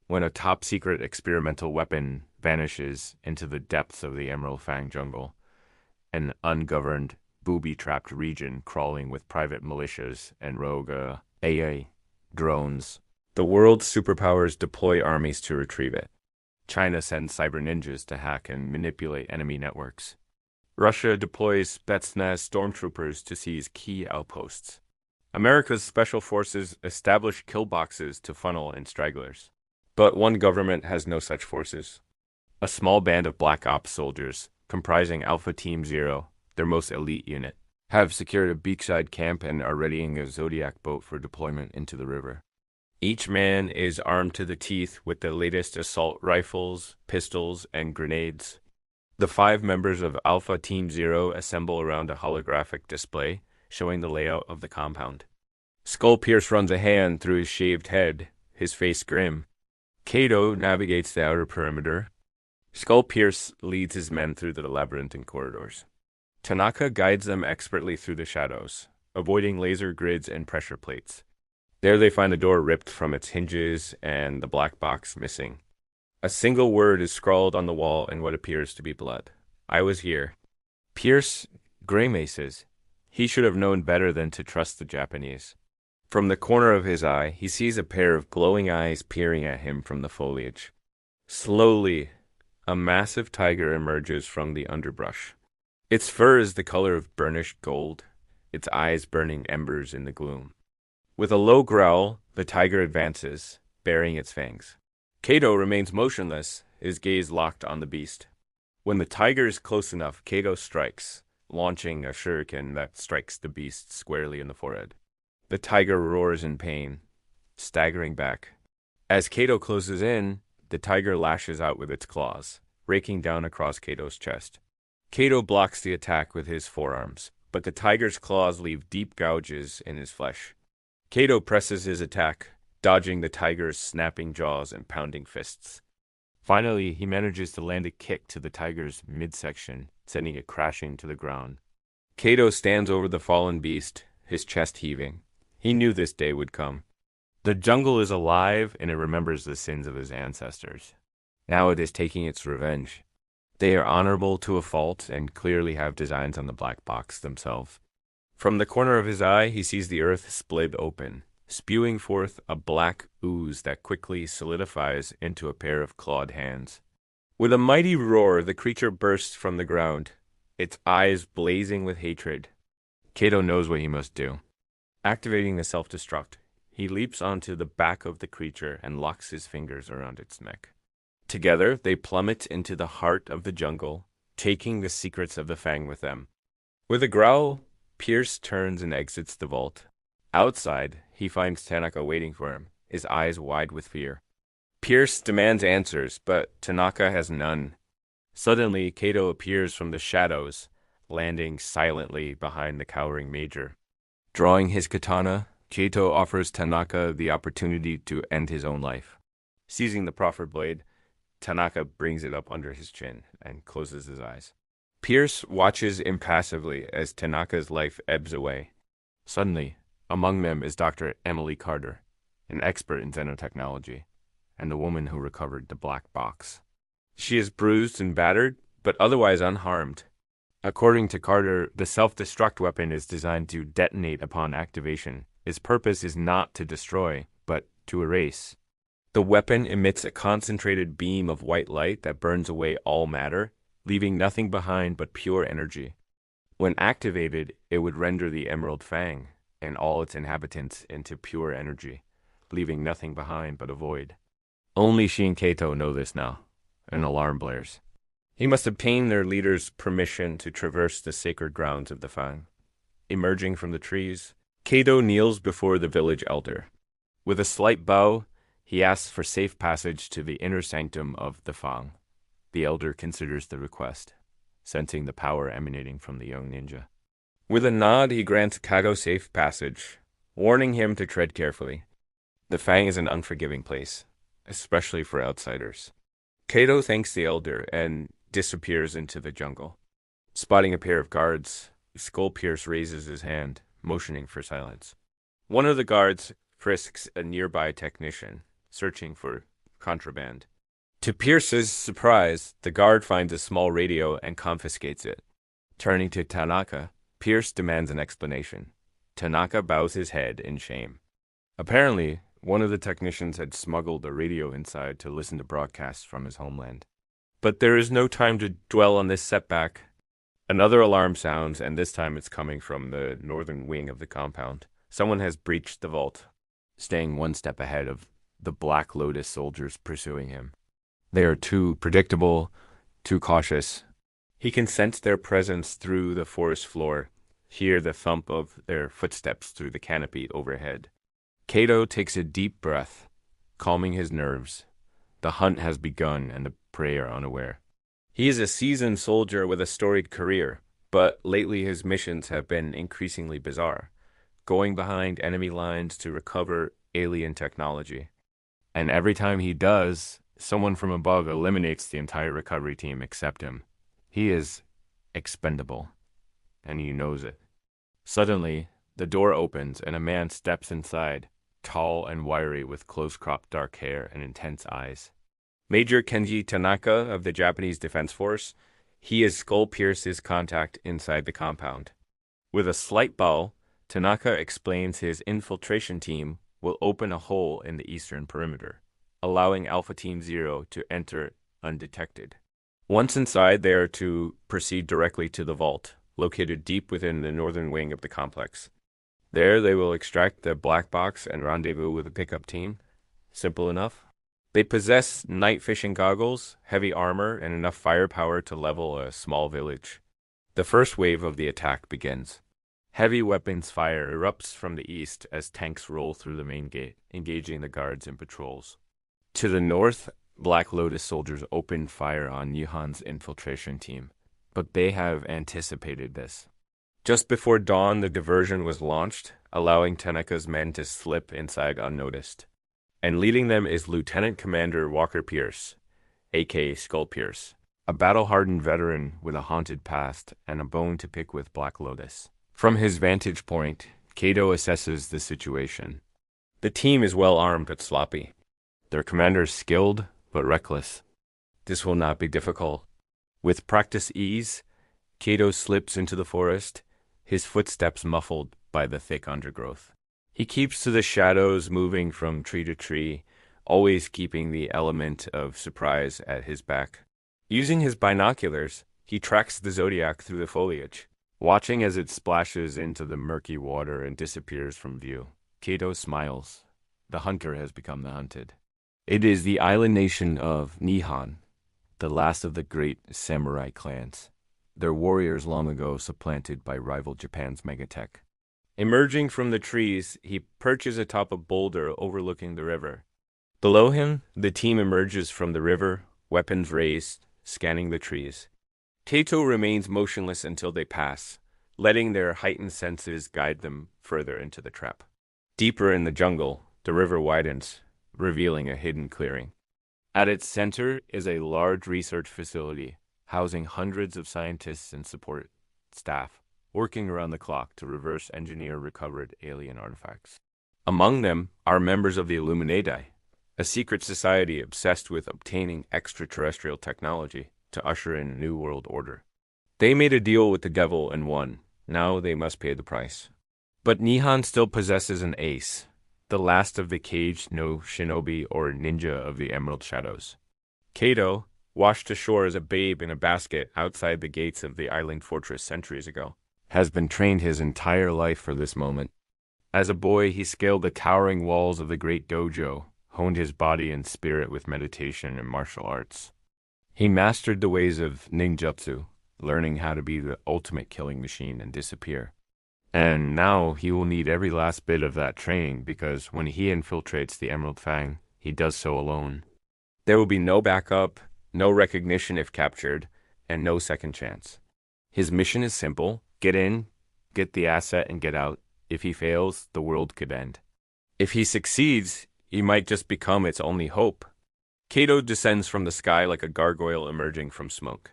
when a top-secret experimental weapon vanishes into the depths of the Emerald Fang jungle, an ungoverned, booby-trapped region crawling with private militias and rogue AI drones. The world's superpowers deploy armies to retrieve it. China sends cyber ninjas to hack and manipulate enemy networks. Russia deploys Spetsnaz stormtroopers to seize key outposts. America's special forces establish kill boxes to funnel in stragglers. But one government has no such forces. A small band of Black Ops soldiers, comprising Alpha Team Zero, their most elite unit, have secured a beachside camp and are readying a Zodiac boat for deployment into the river. Each man is armed to the teeth with the latest assault rifles, pistols, and grenades. The 5 members of Alpha Team Zero assemble around a holographic display showing the layout of the compound. Skull Pierce runs a hand through his shaved head, his face grim. Kato navigates the outer perimeter. Skull Pierce leads his men through the labyrinthine corridors. Tanaka guides them expertly through the shadows, avoiding laser grids and pressure plates. There they find the door ripped from its hinges and the black box missing. A single word is scrawled on the wall in what appears to be blood. I was here. Pierce grimaces. He should have known better than to trust the Japanese. From the corner of his eye, he sees a pair of glowing eyes peering at him from the foliage. Slowly, a massive tiger emerges from the underbrush. Its fur is the color of burnished gold, its eyes burning embers in the gloom. With a low growl, the tiger advances, baring its fangs. Kato remains motionless, his gaze locked on the beast. When the tiger is close enough, Kato strikes, launching a shuriken that strikes the beast squarely in the forehead. The tiger roars in pain, staggering back. As Kato closes in, the tiger lashes out with its claws, raking down across Kato's chest. Kato blocks the attack with his forearms, but the tiger's claws leave deep gouges in his flesh. Kato presses his attack, dodging the tiger's snapping jaws and pounding fists. Finally, he manages to land a kick to the tiger's midsection, sending it crashing to the ground. Kato stands over the fallen beast, his chest heaving. He knew this day would come. The jungle is alive, and it remembers the sins of his ancestors. Now it is taking its revenge. They are honorable to a fault and clearly have designs on the black box themselves. From the corner of his eye, he sees the earth split open, spewing forth a black ooze that quickly solidifies into a pair of clawed hands. With a mighty roar, the creature bursts from the ground, its eyes blazing with hatred. Kato knows what he must do. Activating the self-destruct, he leaps onto the back of the creature and locks his fingers around its neck. Together, they plummet into the heart of the jungle, taking the secrets of the Fang with them. With a growl, Pierce turns and exits the vault. Outside, he finds Tanaka waiting for him, his eyes wide with fear. Pierce demands answers, but Tanaka has none. Suddenly, Kato appears from the shadows, landing silently behind the cowering major. Drawing his katana, Kato offers Tanaka the opportunity to end his own life. Seizing the proffered blade, Tanaka brings it up under his chin and closes his eyes. Pierce watches impassively as Tanaka's life ebbs away. Suddenly, among them is Dr. Emily Carter, an expert in xenotechnology, and the woman who recovered the black box. She is bruised and battered, but otherwise unharmed. According to Carter, the self-destruct weapon is designed to detonate upon activation. Its purpose is not to destroy, but to erase. The weapon emits a concentrated beam of white light that burns away all matter, leaving nothing behind but pure energy. When activated, it would render the Emerald Fang and all its inhabitants into pure energy, leaving nothing behind but a void. Only Shin Kato know this now. An alarm blares. He must obtain their leader's permission to traverse the sacred grounds of the Fang. Emerging from the trees, Kato kneels before the village elder. With a slight bow, he asks for safe passage to the inner sanctum of the Fang. The elder considers the request, sensing the power emanating from the young ninja. With a nod, he grants Kato safe passage, warning him to tread carefully. The Fang is an unforgiving place, especially for outsiders. Kato thanks the elder and disappears into the jungle. Spotting a pair of guards, Skull Pierce raises his hand, motioning for silence. One of the guards frisks a nearby technician, searching for contraband. To Pierce's surprise, the guard finds a small radio and confiscates it. Turning to Tanaka, Pierce demands an explanation. Tanaka bows his head in shame. Apparently, one of the technicians had smuggled a radio inside to listen to broadcasts from his homeland. But there is no time to dwell on this setback. Another alarm sounds, and this time it's coming from the northern wing of the compound. Someone has breached the vault, staying one step ahead of the Black Lotus soldiers pursuing him. They are too predictable, too cautious. He can sense their presence through the forest floor, hear the thump of their footsteps through the canopy overhead. Kato takes a deep breath, calming his nerves. The hunt has begun and the prey are unaware. He is a seasoned soldier with a storied career, but lately his missions have been increasingly bizarre, going behind enemy lines to recover alien technology. And every time he does, someone from above eliminates the entire recovery team except him. He is expendable, and he knows it. Suddenly, the door opens and a man steps inside, tall and wiry with close-cropped dark hair and intense eyes. Major Kenji Tanaka of the Japanese Defense Force, he is Skull Pierce's contact inside the compound. With a slight bow, Tanaka explains his infiltration team will open a hole in the eastern perimeter, allowing Alpha Team Zero to enter undetected. Once inside, they are to proceed directly to the vault, located deep within the northern wing of the complex. There, they will extract the black box and rendezvous with the pickup team. Simple enough. They possess night fishing goggles, heavy armor, and enough firepower to level a small village. The first wave of the attack begins. Heavy weapons fire erupts from the east as tanks roll through the main gate, engaging the guards and patrols. To the north, Black Lotus soldiers open fire on Nihon's infiltration team, but they have anticipated this. Just before dawn, the diversion was launched, allowing Tanaka's men to slip inside unnoticed. And leading them is Lieutenant Commander Walker Pierce, aka Skull Pierce, a battle-hardened veteran with a haunted past and a bone to pick with Black Lotus. From his vantage point, Kato assesses the situation. The team is well armed but sloppy. Their commander is skilled but reckless. This will not be difficult. With practice ease, Kato slips into the forest, his footsteps muffled by the thick undergrowth. He keeps to the shadows, moving from tree to tree, always keeping the element of surprise at his back. Using his binoculars, he tracks the zodiac through the foliage, watching as it splashes into the murky water and disappears from view. Kato smiles. The hunter has become the hunted. It is the island nation of Nihon, the last of the great samurai clans, their warriors long ago supplanted by rival Japan's megatech. Emerging from the trees, he perches atop a boulder overlooking the river. Below him, the team emerges from the river, weapons raised, scanning the trees. Kato remains motionless until they pass, letting their heightened senses guide them further into the trap. Deeper in the jungle, the river widens, revealing a hidden clearing. At its center is a large research facility, housing hundreds of scientists and support staff, working around the clock to reverse engineer recovered alien artifacts. Among them are members of the Illuminati, a secret society obsessed with obtaining extraterrestrial technology to usher in a new world order. They made a deal with the devil and won. Now they must pay the price. But Nihon still possesses an ace, the last of the caged no shinobi or ninja of the Emerald Shadows. Kato, washed ashore as a babe in a basket outside the gates of the island fortress centuries ago, has been trained his entire life for this moment. As a boy, he scaled the towering walls of the great dojo, honed his body and spirit with meditation and martial arts. He mastered the ways of ninjutsu, learning how to be the ultimate killing machine and disappear. And now he will need every last bit of that training, because when he infiltrates the Emerald Fang, he does so alone. There will be no backup, no recognition if captured, and no second chance. His mission is simple: get in, get the asset, and get out. If he fails, the world could end. If he succeeds, he might just become its only hope. Kato descends from the sky like a gargoyle emerging from smoke.